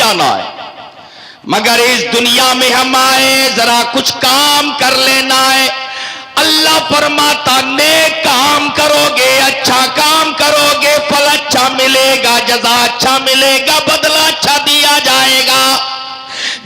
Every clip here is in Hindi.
जाना है, मगर इस दुनिया में हम आए जरा कुछ काम कर लेना है। अल्लाह फरमाता नेक काम करोगे, अच्छा काम करोगे, फल अच्छा मिलेगा, जज़ा अच्छा मिलेगा, बदला अच्छा दिया जाएगा।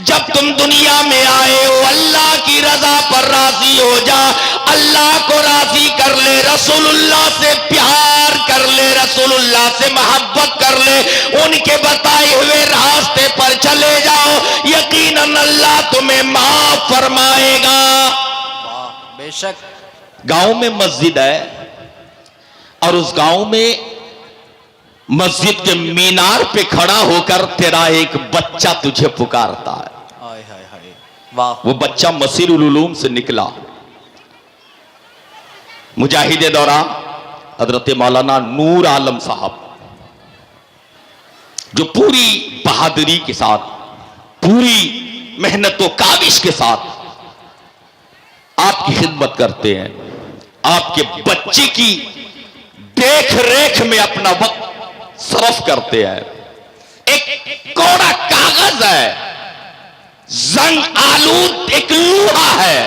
जब तुम दुनिया में आए हो अल्लाह की रजा पर राजी हो जा, अल्लाह को राजी कर ले, रसूलुल्लाह से प्यार कर ले, रसूलुल्लाह से मोहब्बत कर ले, उनके बताए हुए रास्ते पर चले जाओ, यकीनन अल्लाह तुम्हें माफ फरमाएगा। बेशक। गांव में मस्जिद है और उस गांव में मस्जिद के मीनार पे खड़ा होकर तेरा एक बच्चा तुझे पुकारता है। हाय हाय हाय, वाह। वो बच्चा मसीरुल उलूम से निकला, मुजाहिद दौरा हजरत मौलाना नूर आलम साहब, जो पूरी बहादुरी के साथ, पूरी मेहनत व काविश के साथ आपकी खिदमत करते हैं, आपके बच्चे की देख रेख में अपना वक्त सरफ करते हैं। एक कोरा कागज है, जंग आलूद एक लोहा है,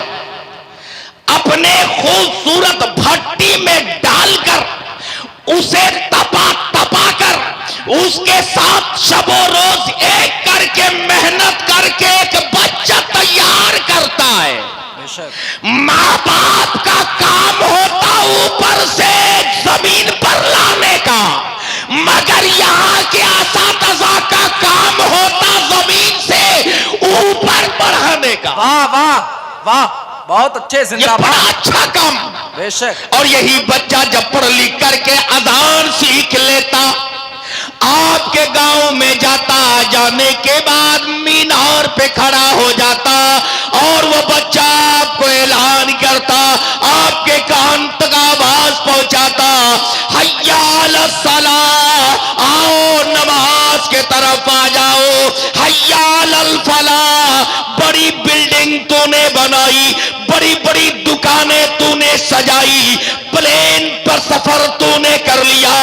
अपने खूबसूरत भट्टी में डालकर उसे तपा कर उसके साथ शबो रोज एक करके मेहनत करके एक बच्चा तैयार करता है। माँ बाप का काम होता ऊपर से जमीन पर लाने का, मगर यहाँ के असातिज़ा का काम होता जमीन से ऊपर बढ़ाने का। वाह वाह वाह, बहुत अच्छे, जिंदाबाद। बड़ा अच्छा काम। बेशक। और यही बच्चा जब पढ़ लिख करके अज़ान सीख लेता, आपके गांव में जाता, जाने के बाद मीनार पे खड़ा हो जाता और वो बच्चा आपको ऐलान करता, आपके कान तक आवाज पहुंचाता, हय्या अलस सलाह, आओ नमाज के तरफ आ जाओ, हय्या अलल फलाह, बड़ी बिल्डिंग तूने बनाई, बड़ी बड़ी दुकानें तूने सजाई, प्लेन पर सफर तूने कर लिया,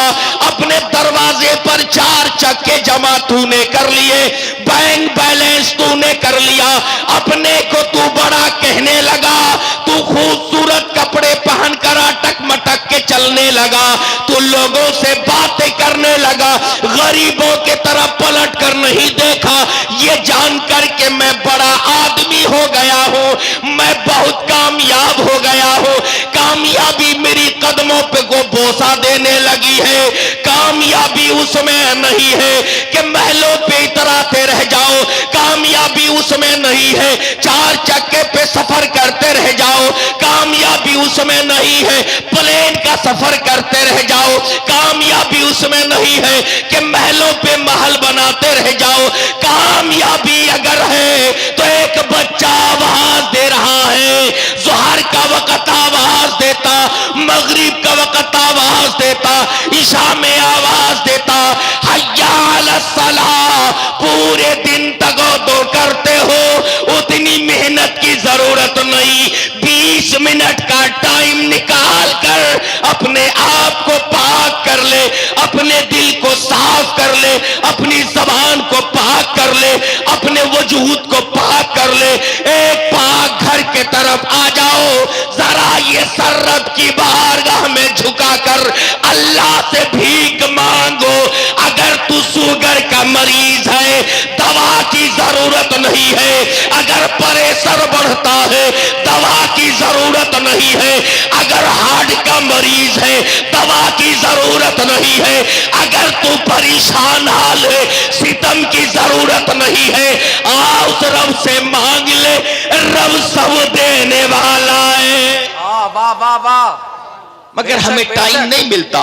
अपने दरवाजे पर 4 चक्के जमा तूने कर लिए, बैंक बैलेंस तूने कर लिया, अपने को तू बड़ा कहने लगा, तू खूबसूरत कपड़े पहनकर अटक मटक के चलने लगा, तू लोगों से बातें करने लगा, गरीबों के तरफ पलट कर नहीं देखा, ये जानकर के मैं बड़ा आदमी हो गया हूं, मैं बहुत कामयाब हो गया हूं, कामयाबी मेरी कदमों पे को बोसा देने लगी है। कामयाबी उसमें नहीं है कि महलों पे इतराते रह जाओ, कामयाबी उसमें नहीं है 4 चक्के पे सफर करते रह जाओ, कामयाबी उसमें नहीं है प्लेन का सफर करते रह जाओ, कामयाबी उसमें नहीं है कि महलों पे महल बनाते रह जाओ। कामयाबी अगर है तो एक बच्चा आवाज दे रहा है, ज़ोहर का वक्त आवाज देता, मगरिब का वक्त आवाज देता, ईशा में आवाज देता, हय्या अलस सलाह, पूरे दिन तगो करते हो, उतनी मेहनत की जरूरत नहीं, 20 मिनट का टाइम निकाल कर अपने आप को पाक कर ले, अपने दिल को साफ कर ले, अपनी जबान को पाक कर ले, अपने वजूद को पाक कर ले, एक पाक घर के तरफ आ जाओ, जरा ये सररब की बारगाह में झुकाकर अल्लाह से भीख मांगो। अगर तू शुगर का मरीज है, दवा की जरूरत नहीं है, अगर प्रेशर बढ़ता है, दवा की जरूरत नहीं है, अगर हार्ट का मरीज है, दवा की जरूरत नहीं है, अगर तू परेशान हाल है, सितम की जरूरत नहीं है, आ उस रब से मांग ले, रब सब देने वाला है। वाह वाह वाह, मगर हमें टाइम नहीं मिलता,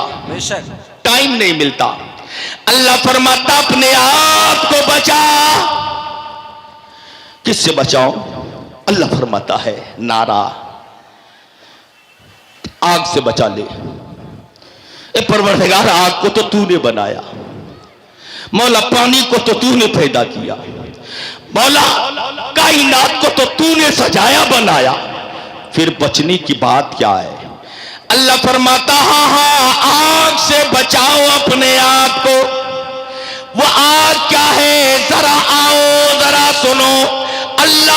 टाइम नहीं मिलता। अल्लाह फरमाता अपने आप को बचा। किससे बचाओ? अल्लाह फरमाता है नारा, आग से बचा ले। ए परवरदिगार, आग को तो तूने बनाया, मौला पानी को तो तूने पैदा किया, मौला कायनात को तो तूने सजाया बनाया, फिर बचने की बात क्या है? अल्लाह फरमाता हाँ हाँ, आग से बचाओ अपने आप को। वो आग क्या है? जरा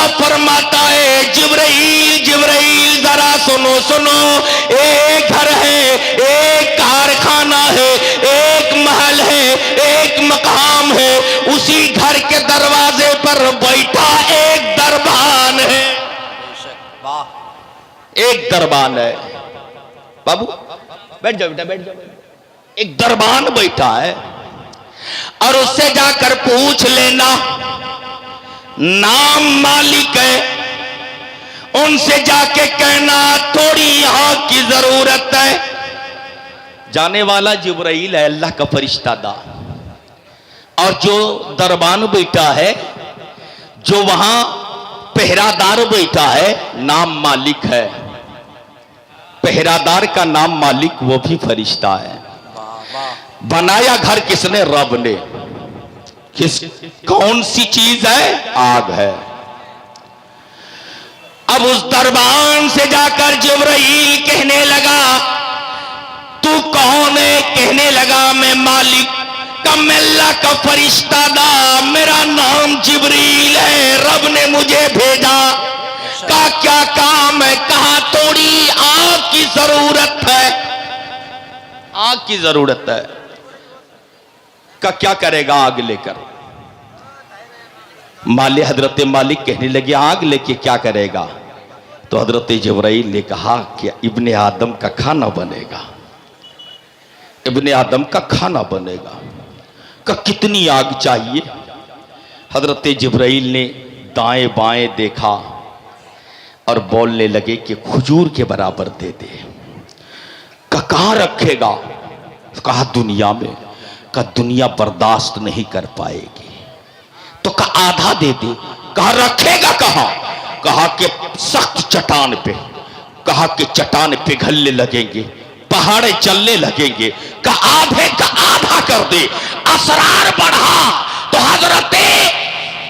अल्लाह फरमाता है जिब्राइल जिब्राइल जरा सुनो सुनो, एक घर है, एक कारखाना है, एक महल है, एक मकाम है, उसी घर के दरवाजे पर बैठा एक दरबान है। बेशक वाह एक दरबान है। बाबू बैठ जाओ बेटा, बैठ जाओ। एक दरबान बैठा है और उससे जाकर पूछ लेना, नाम मालिक है, उनसे जाके कहना थोड़ी यहां की जरूरत है। जाने वाला जिब्राइल है, अल्लाह का फरिश्तादा। और जो दरबान बैठा है, जो वहां पहरादार बैठा है, नाम मालिक है। पहरादार का नाम मालिक, वो भी फरिश्ता है। वाह वाह बनाया घर किसने? रब ने। किस कौन सी चीज है? आग है। अब उस दरबान से जाकर जिब्राइल कहने लगा, तू कौन है? कहने लगा मैं मालिक का, मैं अल्लाह का फरिश्तादा, मेरा नाम जिब्रील है, रब ने मुझे भेजा। का क्या काम है? कहा थोड़ी आग की जरूरत है। आग की जरूरत है। का क्या करेगा आग लेकर? हजरत मालिक कहने लगे आग लेके क्या करेगा? तो हजरत जिब्राइल ने कहा कि इब्ने आदम का खाना बनेगा, इब्ने आदम का खाना बनेगा। का कितनी आग चाहिए? हजरत जिब्राइल ने दाएं बाएं देखा और बोलने लगे कि खजूर के बराबर दे दे। कहाँ रखेगा? कहा दुनिया में। का दुनिया बर्दाश्त नहीं कर पाएगी। तो का आधा दे दे। कहा रखेगा कहाँ? कहा कि सख्त चट्टान पे। कहा कि चट्टान पिघलने लगेंगे, पहाड़े चलने लगेंगे। का आधे का आधा कर दे। असरार बढ़ा तो हजरत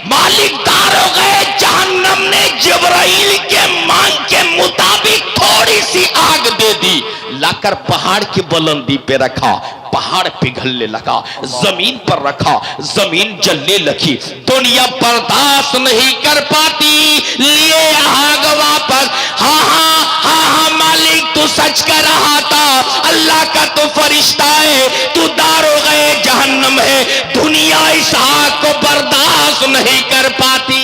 मालिक दार हो गए। जहन्नम ने जिब्राइल के मांग के मुताबिक थोड़ी सी आग दे दी, लाकर पहाड़ की बुलंदी पे रखा, पहाड़ पिघलने लगा। जमीन पर रखा, जमीन जलने लगी। दुनिया बर्दाश्त नहीं कर पाती, लिए आग वापस। हाँ हाँ हाँ हाँ मालिक तू सच कर रहा था, अल्लाह का तो फरिश्ता है, तू दारो गए जहन्नम है। दुनिया इस आग को बर्दाश्त नहीं कर पाती।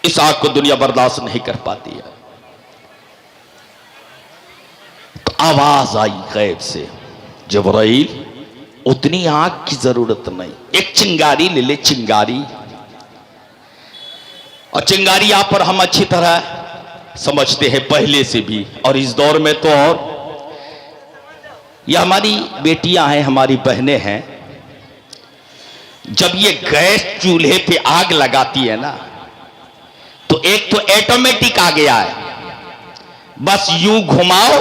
इस आग को दुनिया बर्दाश्त नहीं कर पाती है। तो आवाज आई गैब से, जिब्राइल उतनी आग की जरूरत नहीं, एक चिंगारी ले ले, चिंगारी। और चिंगारी यहां पर हम अच्छी तरह समझते हैं पहले से भी, और इस दौर में तो और। ये हमारी बेटियां हैं, हमारी बहनें हैं, जब ये गैस चूल्हे पे आग लगाती है ना, तो एक तो ऑटोमेटिक आ गया है, बस यूं घुमाओ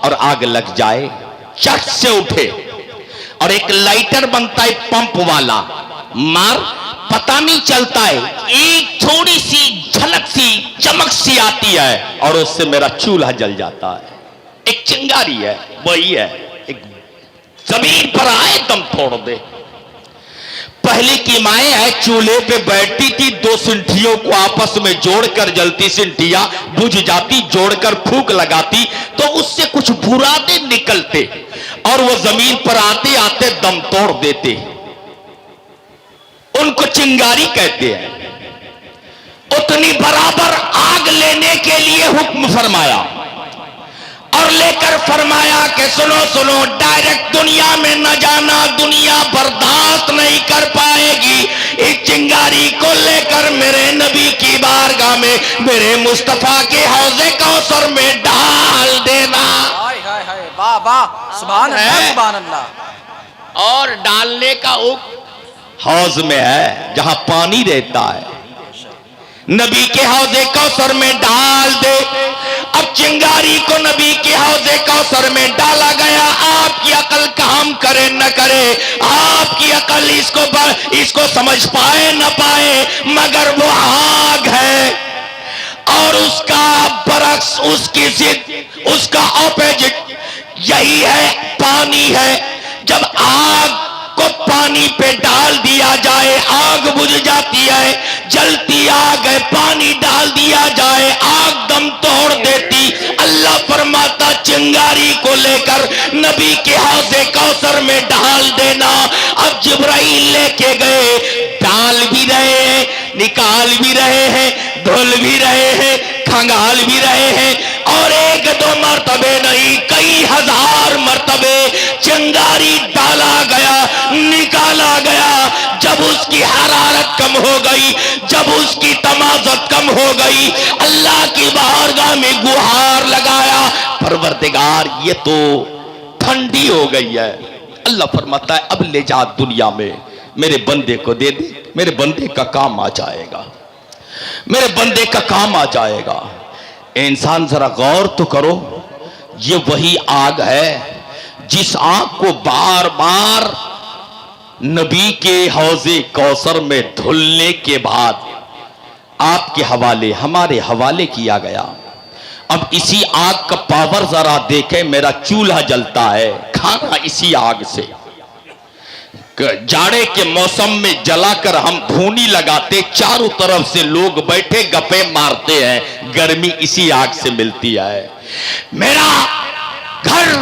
और आग लग जाए, चट से उठे। और एक लाइटर बनता है पंप वाला, मार पता नहीं चलता है, एक थोड़ी सी झलक सी चमक सी आती है और उससे मेरा चूल्हा जल जाता है। एक चिंगारी है, वही है, एक जमीन पर आए दम तोड़ दे। पहले की माएं है चूल्हे पे बैठती थी, दो सिंटियों को आपस में जोड़कर जलती सिंटियां बुझ जाती, जोड़कर फूंक लगाती तो उससे कुछ बुरादे निकलते और वो जमीन पर आते आते दम तोड़ देते। उनको चिंगारी कहते हैं। उतनी बराबर आग लेने के लिए हुक्म फरमाया और लेकर फरमाया कि सुनो सुनो, डायरेक्ट दुनिया में न जाना, दुनिया बर्दाश्त नहीं कर पाएगी। इस चिंगारी को लेकर मेरे नबी की बारगाह में, मेरे मुस्तफा के हौजे कौसर में डाल देना। हाय हाय हाय, वाह वाह, सुभान अल्लाह सुभान अल्लाह। और डालने का हुक्म हौज में है, जहां पानी रहता है, नबी के हौजे कौसर में डाल दे। अब चिंगारी को नबी के हौजे कौसर में डाला गया। आपकी अकल काम करे न करे, आपकी अकल इसको समझ पाए न पाए, मगर वो आग है और उसका बरक्स, उसकी जिद, उसका ऑपोजिट यही है, पानी है। जब आग को पानी पे डाल दिया जाए, आग बुझ जाती है। जलती आग है, पानी डाल दिया जाए, आग दम तोड़ देती। अल्लाह फरमाता चिंगारी को लेकर नबी के हौज़े कौसर में डाल देना। अब जिब्राइल लेके गए, डाल भी रहे हैं, निकाल भी रहे हैं, धुल भी रहे हैं, खंगाल भी रहे हैं, और एक दो मर्तबे नहीं, कई हजार मर्तबे चिंगारी डाला गया, निकाला गया। जब उसकी हरारत कम हो गई, जब उसकी तमाज़त कम हो गई, अल्लाह की बारगाह में गुहार लगाया, परवरदिगार ये तो ठंडी हो गई है। अल्लाह फरमाता है अब ले जा दुनिया में, मेरे बंदे को दे दे, मेरे बंदे का काम आ जाएगा, मेरे बंदे का काम आ जाएगा। इंसान जरा गौर तो करो, ये वही आग है जिस आग को बार बार नबी के हौज़े कौसर में धुलने के बाद आपके हवाले, हमारे हवाले किया गया। अब इसी आग का पावर जरा देखें, मेरा चूल्हा जलता है, खाना इसी आग से। जाड़े के मौसम में जलाकर हम धूनी लगाते, चारों तरफ से लोग बैठे गप्पे मारते हैं, गर्मी इसी आग से मिलती है। मेरा घर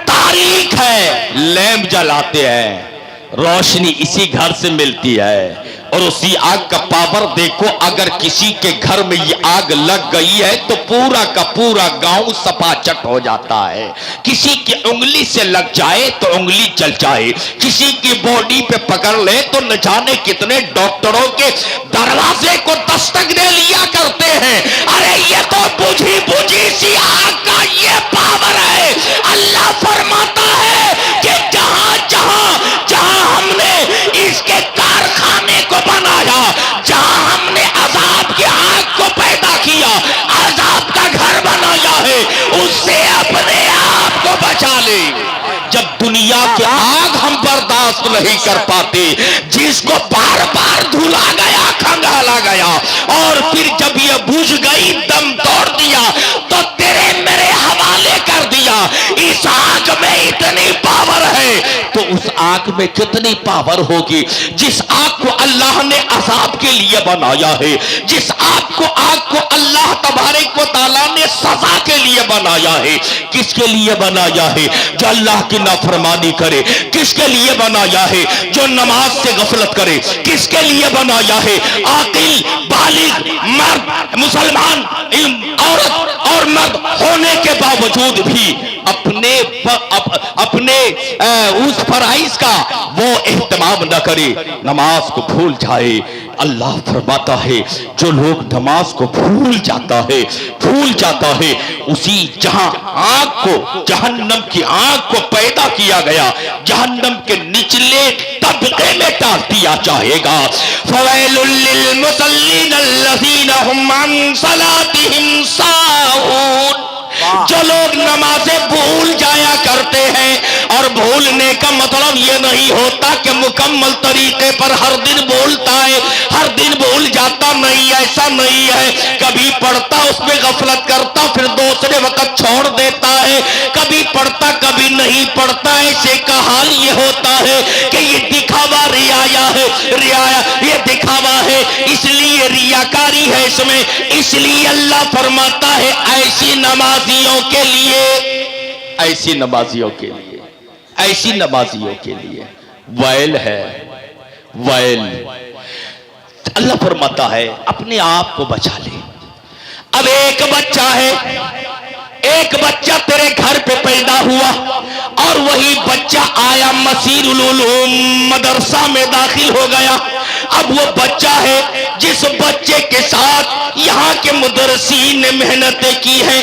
तारीख है, लैंप जलाते हैं, रोशनी इसी घर से मिलती है। और उसी आग का पावर देखो, अगर किसी के घर में ये आग लग गई है तो पूरा का पूरा गांव सपाचट हो जाता है। किसी की उंगली से लग जाए तो उंगली जल जाए, किसी की बॉडी पे पकड़ ले तो न जाने कितने डॉक्टरों के दरवाजे को दस्तक दे लिया करते हैं। अरे ये तो बुझी बुझी सी आग का ये पावर है। अल्लाह फरमाता है कि जहां जहां जहां हमने इसके कारखाने को बनाया, जहां हमने अजाब की आग को पैदा किया, अजाब का घर बनाया है, उससे अपने आप को बचा ले। जब दुनिया की आग हम बर्दाश्त नहीं कर पाते, जिसको बार बार धुला गया, खंगाला गया, और फिर जब ये बुझ गई, दम तोड़ दिया, तो तेरे मेरे हवाले कर दिया। इस आग में इतनी पावर है तो उस आग में कितनी पावर होगी। जिस आग को अल्लाह ने अजाब के लिए बनाया है, जिस आग को अल्लाह तबारक व तआला ने सजा के लिए बनाया है, किसके लिए बनाया है? जो अल्लाह की नाफरमानी करे। किसके लिए बनाया है? जो नमाज से गफलत करे। किसके लिए बनाया है? आकिल, बालिग, मर्द, मुसलमान, औरत और मर्द होने के बावजूद भी अपने उस फराइज का वो एहतमाम न करे, नमाज को भूल जाए। अल्लाह फरमाता है जो लोग नमाज को भूल जाता है, उसी जहां आग को, जहन्नम की आग को पैदा किया गया, जहन्नम के निचले तबके में डाल दिया जाएगा। फवैलुल लिल मुसल्लीन अल्लज़ीना हुम अन सलातिहिम साहून। जो लोग नमाजें भूल जाया करते हैं, और भूलने का मतलब ये नहीं होता कि मुकम्मल तरीके पर हर दिन बोलता है, हर दिन भूल जाता नहीं, ऐसा नहीं है। कभी पढ़ता, उसमें गफलत करता, फिर दूसरे वक्त छोड़ देता है, कभी पढ़ता कभी नहीं पढ़ता। ऐसे का हाल ये होता है कि ये दिखावा रियाया है, ये दिखावा है, इसलिए रियाकारी है इसमें। इसलिए अल्लाह फरमाता है ऐसी नमाजियों के लिए वैल है, वैल। अल्लाह फरमाता है अपने आप को बचा ले। अब एक बच्चा तेरे घर पे पैदा हुआ, और वही बच्चा आया मसीरुल उलूम मदरसा में दाखिल हो गया। अब वो बच्चा है, जिस बच्चे के साथ यहाँ के मुदर्रिसीन ने मेहनतें की है,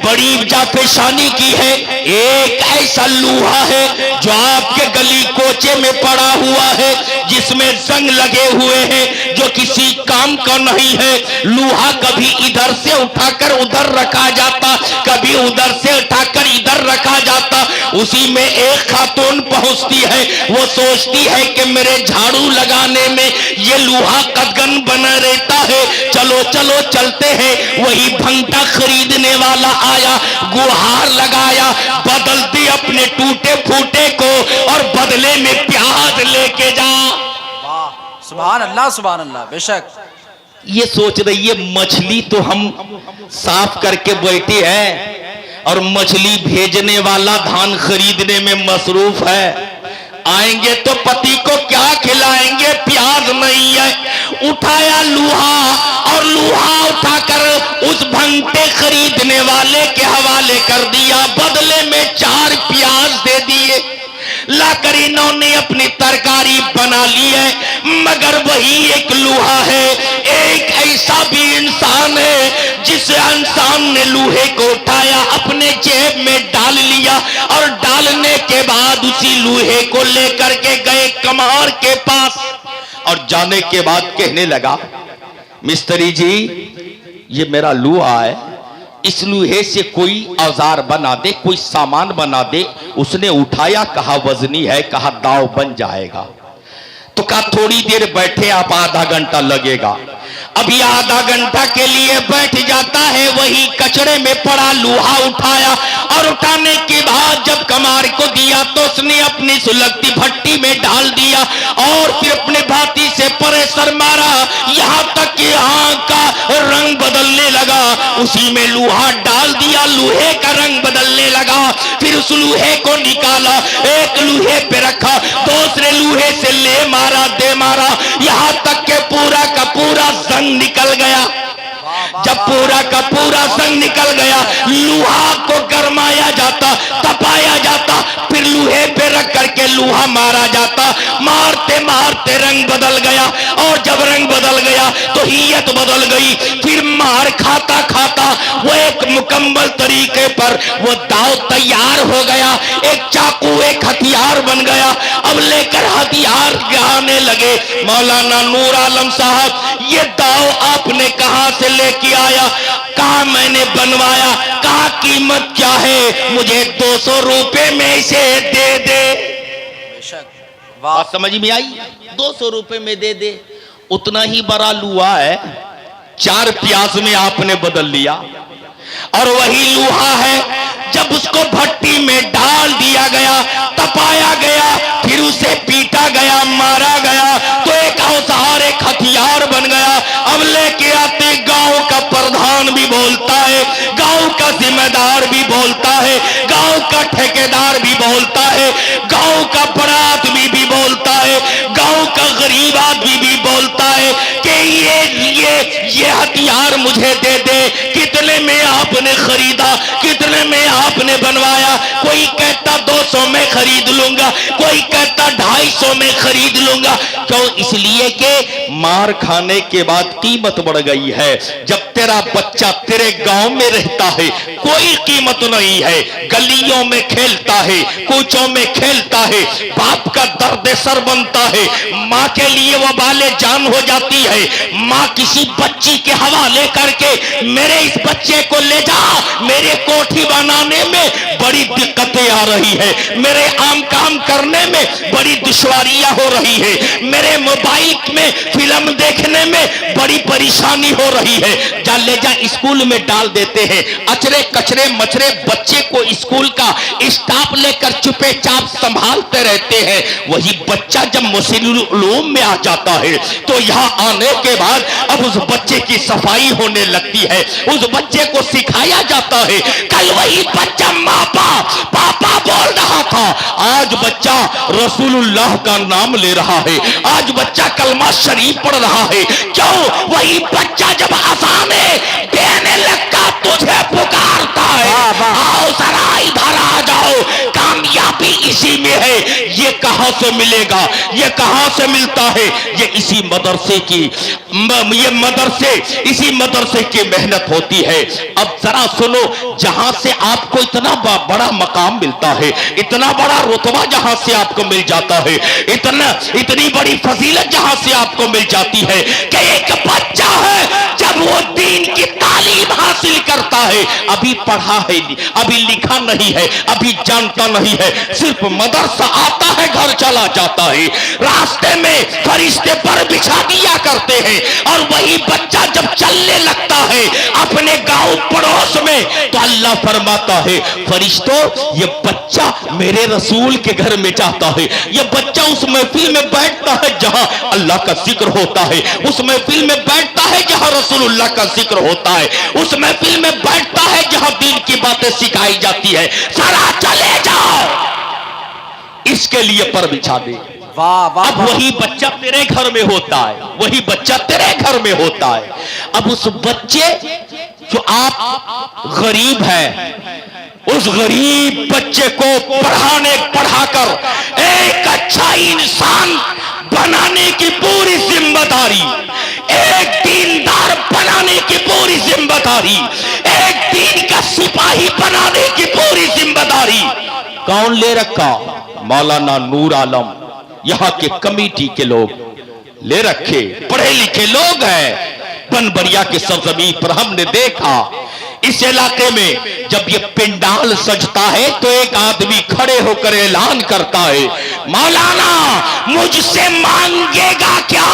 बड़ी जाफेशानी की है। एक ऐसा लूहा है जो आपके गली कोचे में पड़ा हुआ है, जिसमें जंग लगे हुए हैं, जो किसी काम का नहीं है। लोहा कभी इधर से उठाकर उधर रखा जाता, कभी उधर से उठाकर इधर रखा जाता। उसी में एक खातून पहुंचती है, वो सोचती है कि मेरे झाड़ू लगाने में ये लोहा कदगन बना रहता है, चलो चलो चलते हैं। वही भंटा खरीदने वाला आया, गुहार लगाया, बदल दी अपने टूटे फूटे को और बदले में प्याज लेके जा। वाह सुभान अल्लाह सुभान अल्लाह। बेशक ये सोच रही है मछली तो हम साफ करके बैठे हैं और मछली भेजने वाला धान खरीदने में मसरूफ है। आएंगे तो पति को क्या खिलाएंगे, प्याज नहीं है। उठाया लोहा और लोहा उठाकर उस भंटे खरीदने वाले के हवाले कर दिया, बदले में 4 प्याज दे दिए। लाकर इन्होंने अपनी तरकारी बना ली है, मगर वही एक लोहा है। एक ऐसा भी इंसान है जिस इंसान ने लोहे को उठाया, अपने जेब में डाल लिया और डालने के बाद उसी लोहे को लेकर के गए कमार के पास और जाने के बाद कहने लगा, मिस्त्री जी ये मेरा लोहा है, इस लोहे से कोई औजार बना दे, कोई सामान बना दे। उसने उठाया, कहा वजनी है, कहा दाव बन जाएगा। तो कहा थोड़ी देर बैठे आप, आधा घंटा लगेगा। अभी आधा घंटा के लिए बैठ जाता है, वही कचरे में पड़ा लोहा उठाया और उठाने के बाद जब कमार को दिया तो उसने अपनी सुलगती भट्टी में डाल दिया और फिर अपने भाती से प्रेशर मारा, यहां तक कि आंख का रंग बदलने लगा। उसी में लोहा डाल दिया, लोहे का रंग बदलने लगा। फिर उस लोहे को निकाला, एक लोहे पे रखा, दूसरे लोहे से ले मारा, दे मारा, यहां तक के पूरा का पूरा जंग निकल गया। जब पूरा का पूरा जंग निकल गया, लोहा को गरमाया जाता, तपाया जाता, फिर लोहे पे रख करके लोहा मारा जाता। मारते मारते रंग बदल गया और जब रंग बदल गया तो हियत बदल गई। फिर मार खाता खाता वो एक मुकम्मल तरीके पर वो दाव तैयार हो गया। एक चाकू एक हथियार बन गया। अब लेकर हथियार आने लगे। मौलाना नूर आलम साहब, ये दाव आपने कहां से लेके आया? कहा मैंने बनवाया। कहा कीमत क्या है? मुझे 200 रुपए में इसे दे दे। बात समझ में आई? 200 रुपए में दे दे। उतना ही बड़ा लोहा है, 4 प्याज में आपने बदल लिया और वही लोहा है। जब उसको भट्टी में डाल दिया गया, तपाया गया, फिर उसे पीटा गया, मारा गया तो एक औजार एक हथियार बन गया। अब लेके आते गांव का प्रधान भी बोलता है, गांव का जिम्मेदार भी बोलता है, गांव का ठेकेदार भी बोलता है, गांव का बड़ा आदमी भी बोलता है, गांव का गरीब आदमी भी बोलता है कि ये हथियार मुझे दे दे। कितने में आपने खरीदा? कितने में आपने बनवाया? कोई कहता 200 में खरीद लूंगा, कोई कहता 250 में खरीद लूंगा। क्यों? इसलिए कि मार खाने के बाद कीमत बढ़ गई है। जब तेरा बच्चा तेरे गांव में रहता है, कोई कीमत नहीं है, गलियों में खेलता है, कूचों में खेलता है, बाप का दर्द सर बनता है, माँ के लिए वो बाले जान हो जाती है। माँ किसी बच्ची के हवाले करके मेरे इस बच्चे को ले जा, मेरे कोठी बनाने में बड़ी दिक्कतें आ रही है, मेरे आम काम करने में बड़ी दुश्वारियां हो रही है, मेरे मोबाइल में फिल्म देखने में बड़ी परेशानी हो रही है। जा ले जा, स्कूल में डाल देते हैं। अचरे कचरे मचरे बच्चे को स्कूल का स्टाफ लेकर चुपे चाप संभालते रहते हैं। वही बच्चा जब मुस्लिम में आ जाता है तो यहाँ आने के बाद अब उस बच्चे की सफाई होने लगती है, उस बच्चे को सिखाया जाता है। कल वही बच्चा पापा बोल रहा था, आज बच्चा रसूलुल्लाह का नाम ले रहा है, आज बच्चा कलमा शरीफ पढ़ रहा है। क्यों? वही बच्चा जब अज़ाने देने लगता तुझे पुकारता है, आओ जरा इधर आ जाओ, कामयाबी इसी में है। ये कहां से मिलेगा? ये कहां से मिलता है? ये इसी मदरसे की, ये मदरसे, इसी मदरसे की मेहनत होती है। अब जरा सुनो, जहां से आपको इतना बड़ा मकाम मिलता है, इतना बड़ा रुतबा जहां से आपको मिल जाता है, इतनी बड़ी फजीलत जहां से आपको मिल जाती है कि एक बच्चा है जब वो दीन की तालीम हासिल करता है, अभी पढ़ा है, अभी लिखा नहीं है, अभी जानता नहीं है, सिर्फ मदरसा आता है, घर चला जाता है, रास्ते में फरिश्ते पर बिछा दिया करते हैं, और वही बच्चा जब चलने लगता है अपने गांव पड़ोस में, तो अल्लाह फरमाता है फरिश्तों ये बच्चा मेरे रसूल के घर में जाता है, ये बच्चा उस महफिल में बैठता है जहां अल्लाह का जिक्र होता है, उस महफिल में बैठता है जहां रसूलुल्लाह का जिक्र होता है, उस महफिल में बैठता है जहां दीन की बातें सिखाई जाती है, सारा चले जाओ इसके लिए पर बिछा दे। वाह वाह अब वही बच्चा तेरे घर में होता है, वही बच्चा तेरे घर में होता है। अब उस बच्चे जो आप गरीब है, उस गरीब बच्चे को पढ़ाकर एक अच्छा इंसान बनाने की पूरी जिम्मेदारी, एक दीनदार बनाने की पूरी जिम्मेदारी, एक दीन का सिपाही बनाने की पूरी जिम्मेदारी कौन ले रखा? मौलाना नूर आलम, यहाँ के कमेटी के लोग ले रखे, पढ़े लिखे लोग हैं। बनबरिया के सरजमीन पर हमने देखा इस इलाके में जब ये पिंडाल सजता है तो एक आदमी खड़े होकर ऐलान करता है, मौलाना मुझसे मांगेगा क्या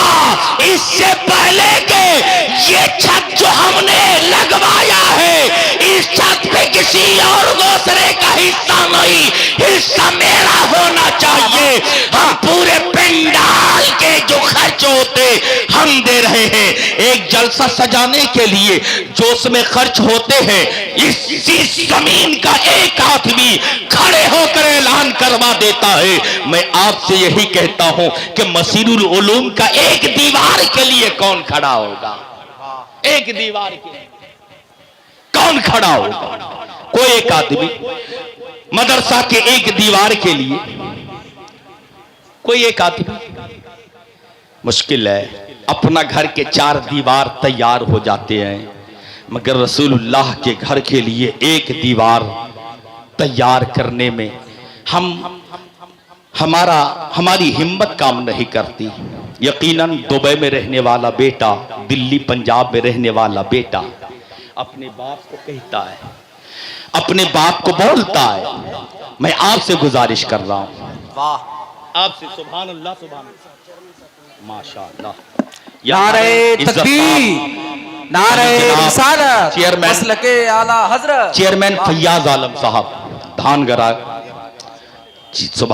इससे पहले कि ये छत जो हमने लगवाया है इस छत पे किसी और दूसरे का हिस्सा नहीं, हिस्सा मेरा होना चाहिए। हम पूरे पिंडाल के जो खर्च होते हम दे रहे हैं, एक जलसा सजाने के लिए जो उसमें खर्च होते हैं इसी जमीन का एक आदमी खड़े होकर ऐलान करवा देता है। मैं आपसे यही कहता हूं कि मसीरुल उलूम का एक दीवार के लिए कौन खड़ा होगा? एक दीवार के लिए कौन खड़ा होगा? कोई एक आदमी मदरसा के एक दीवार के लिए, कोई एक आदमी, मुश्किल है। अपना घर के 4 दीवार तैयार हो जाते हैं, मगर रसूलुल्लाह के घर के लिए एक दीवार तैयार करने में हमारी हिम्मत काम नहीं करती। यकीनन दुबई में रहने वाला बेटा, दिल्ली पंजाब में रहने वाला बेटा अपने बाप को कहता है, अपने बाप को बोलता है, मैं आपसे गुजारिश कर रहा हूं, वाह आपसे, सुभान अल्लाह, सुभान अल्लाह, माशाअल्लाह, नारे तकबीर, नारे रिसालत, चेयरमैन मसलके आला हजरत, चेयरमैन फैयाज आलम साहब धानगरा, सुभान